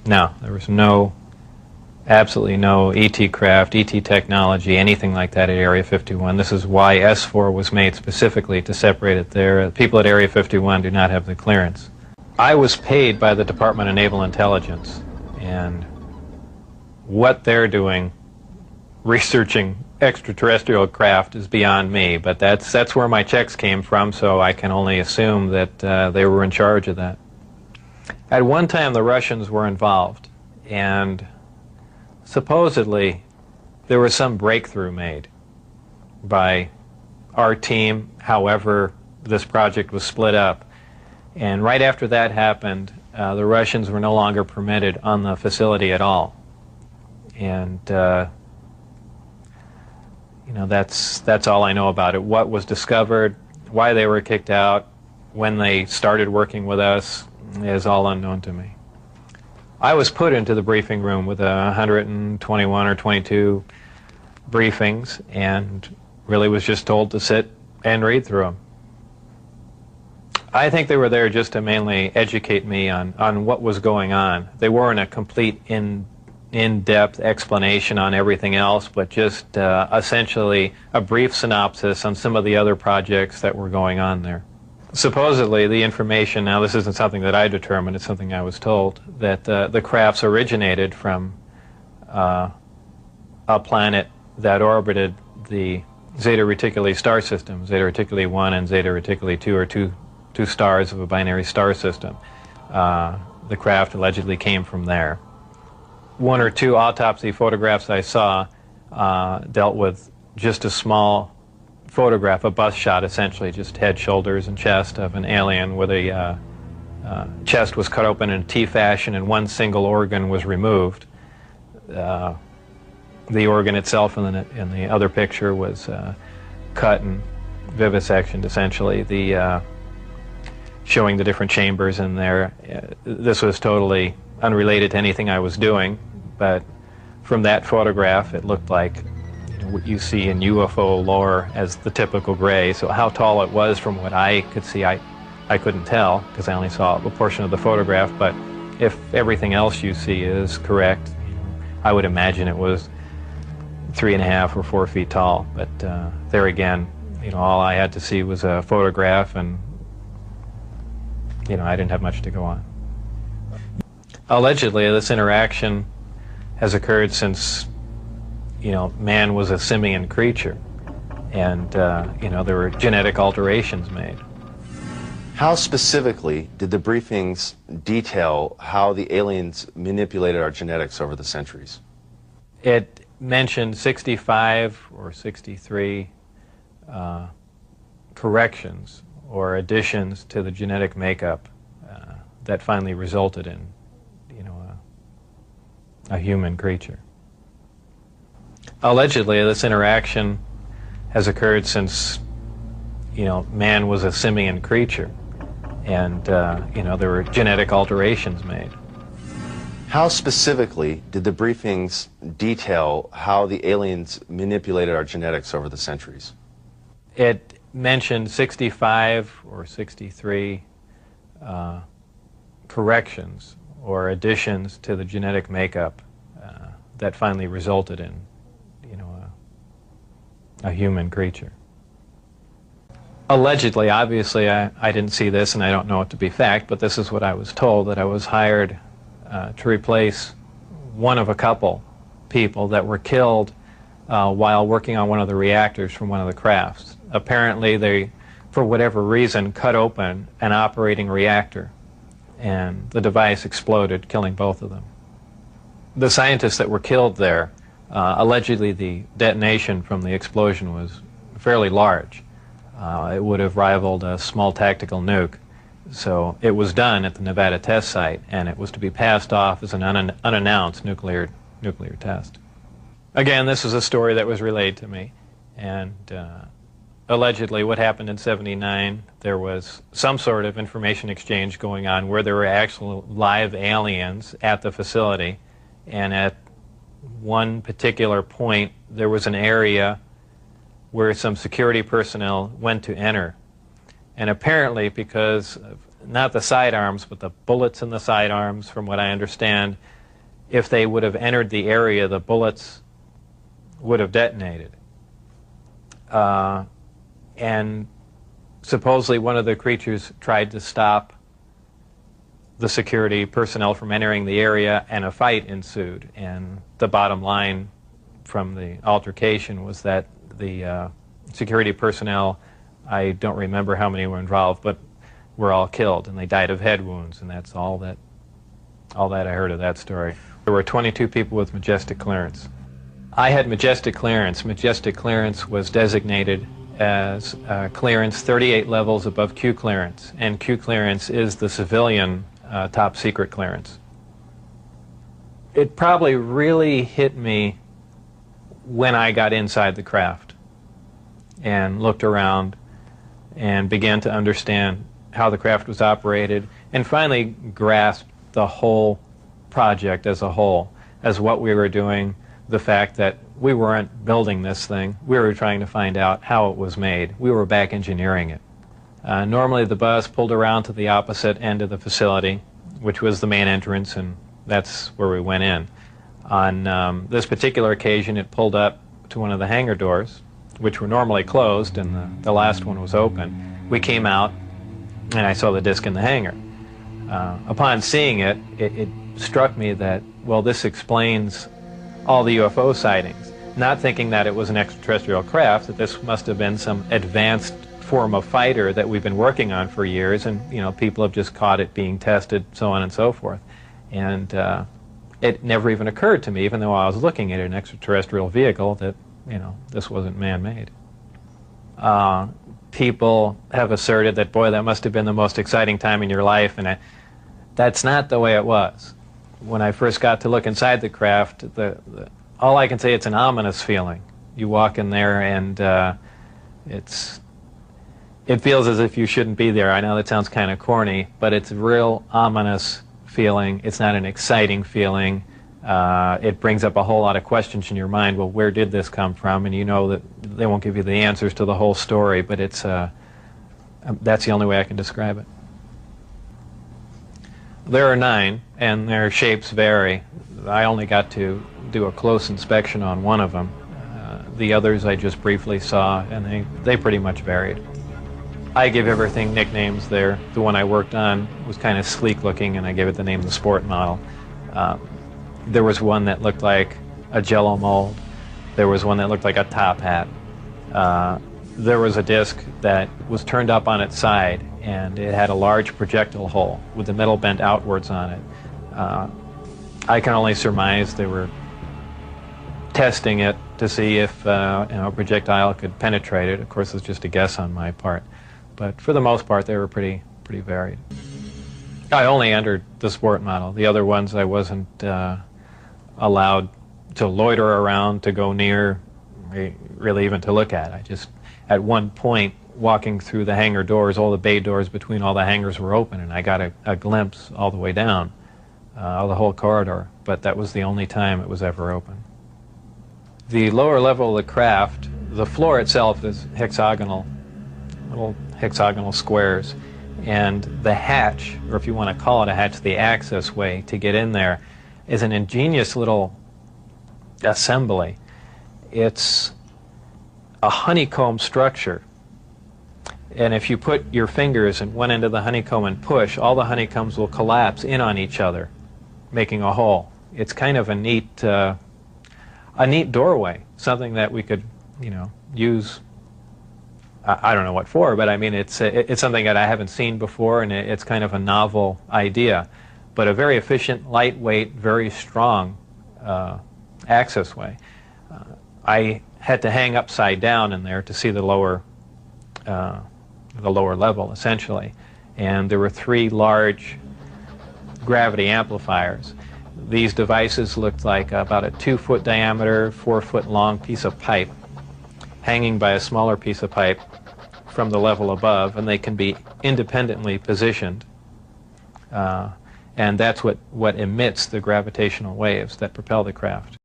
No, there was absolutely no ET craft, ET technology, anything like that at Area 51. This is why S4 was made specifically to separate it there. People at Area 51 do not have the clearance. I was paid by the Department of Naval Intelligence, and what they're doing, researching extraterrestrial craft, is beyond me, but that's where my checks came from, so I can only assume that they were in charge of that. At one time, the Russians were involved, and supposedly there was some breakthrough made by our team. However, this project was split up, and right after that happened, the Russians were no longer permitted on the facility at all. And you know, that's all I know about it. What was discovered, why they were kicked out, when they started working with us, is all unknown to me. I was put into the briefing room with 121 or 22 briefings, and really was just told to sit and read through them. I think they were there just to mainly educate me on what was going on. They weren't a complete in-depth explanation on everything else, but just essentially a brief synopsis on some of the other projects that were going on there. Supposedly, the information, now this isn't something that I determined, it's something I was told, that the crafts originated from a planet that orbited the Zeta Reticuli star system. Zeta Reticuli 1 and Zeta Reticuli 2 are two stars of a binary star system. The craft allegedly came from there. One or two autopsy photographs I saw dealt with just a small photograph, a bust shot essentially, just head, shoulders, and chest of an alien where the chest was cut open in a T fashion and one single organ was removed. The organ itself in the other picture was cut and vivisectioned essentially, showing the different chambers in there. This was totally unrelated to anything I was doing, but from that photograph it looked like what you see in UFO lore as the typical gray. So how tall it was from what I could see, I couldn't tell because I only saw a portion of the photograph, but if everything else you see is correct, I would imagine it was 3.5 or 4 feet tall. But there again, all I had to see was a photograph, and I didn't have much to go on. Allegedly, this interaction has occurred since man was a simian creature, and there were genetic alterations made. How specifically did the briefings detail how the aliens manipulated our genetics over the centuries? It mentioned 65 or 63 corrections or additions to the genetic makeup that finally resulted in a human creature. Allegedly, this interaction has occurred since man was a simian creature, and there were genetic alterations made. How specifically did the briefings detail how the aliens manipulated our genetics over the centuries? It mentioned 65 or 63 corrections or additions to the genetic makeup that finally resulted in a human creature. Allegedly, obviously, I didn't see this and I don't know it to be fact, but this is what I was told, that I was hired to replace one of a couple people that were killed while working on one of the reactors from one of the crafts. Apparently, they, for whatever reason, cut open an operating reactor, and the device exploded, killing both of them. The scientists that were killed there, allegedly the detonation from the explosion was fairly large. It would have rivaled a small tactical nuke. So it was done at the Nevada test site, and it was to be passed off as an unannounced nuclear test. Again, this is a story that was relayed to me, and allegedly what happened in '79, there was some sort of information exchange going on where there were actual live aliens at the facility, and at one particular point there was an area where some security personnel went to enter. And apparently, because of not the sidearms, but the bullets in the sidearms, from what I understand, if they would have entered the area, the bullets would have detonated. And supposedly one of the creatures tried to stop the security personnel from entering the area, and a fight ensued. And the bottom line from the altercation was that the security personnel, I don't remember how many were involved, but were all killed, and they died of head wounds, and that's all that I heard of that story. There were 22 people with majestic clearance. I had majestic clearance. Majestic clearance was designated as clearance 38 levels above Q clearance, and Q clearance is the civilian top secret clearance. It probably really hit me when I got inside the craft and looked around and began to understand how the craft was operated, and finally grasped the whole project as a whole, as what we were doing, the fact that we weren't building this thing, we were trying to find out how it was made. We were back engineering it. Normally the bus pulled around to the opposite end of the facility, which was the main entrance, and that's where we went in. On this particular occasion, it pulled up to one of the hangar doors, which were normally closed, and the last one was open. We came out, and I saw the disc in the hangar. Upon seeing it, it struck me that, well, this explains all the UFO sightings. Not thinking that it was an extraterrestrial craft, that this must have been some advanced form of fighter that we've been working on for years, and people have just caught it being tested, so on and so forth. And it never even occurred to me, even though I was looking at an extraterrestrial vehicle, that this wasn't man-made. People have asserted that, boy, that must have been the most exciting time in your life, and that's not the way it was. When I first got to look inside the craft, all I can say, it's an ominous feeling. You walk in there, and it feels as if you shouldn't be there. I know that sounds kind of corny, but it's a real ominous feeling. It's not an exciting feeling. It brings up a whole lot of questions in your mind. Well, where did this come from? And you know that they won't give you the answers to the whole story, but it's that's the only way I can describe it. There are 9, and their shapes vary. I only got to do a close inspection on one of them. The others I just briefly saw, and they pretty much varied. I give everything nicknames there. The one I worked on was kind of sleek looking, and I gave it the name the Sport Model. There was one that looked like a Jello mold. There was one that looked like a top hat. There was a disc that was turned up on its side, and it had a large projectile hole with the metal bent outwards on it. I can only surmise they were testing it to see if a projectile could penetrate it. Of course, it's just a guess on my part. But for the most part, they were pretty varied. I only entered the Sport Model. The other ones I wasn't allowed to loiter around, to go near, really even to look at. I just, at one point, walking through the hangar doors, all the bay doors between all the hangars were open, and I got a glimpse all the way down, the whole corridor, but that was the only time it was ever open. The lower level of the craft, the floor itself is hexagonal, little hexagonal squares, and the hatch, or if you want to call it a hatch, the access way to get in there, is an ingenious little assembly. It's a honeycomb structure, and if you put your fingers in one end of the honeycomb and push, all the honeycombs will collapse in on each other, making a hole. It's kind of a neat doorway, something that we could, use. I don't know what for, but I mean, it's something that I haven't seen before, and it's kind of a novel idea, but a very efficient, lightweight, very strong access way. I had to hang upside down in there to see the lower level, essentially, and there were 3 large gravity amplifiers. These devices looked like about a 2-foot diameter, 4-foot long piece of pipe hanging by a smaller piece of pipe from the level above, and they can be independently positioned, and that's what emits the gravitational waves that propel the craft.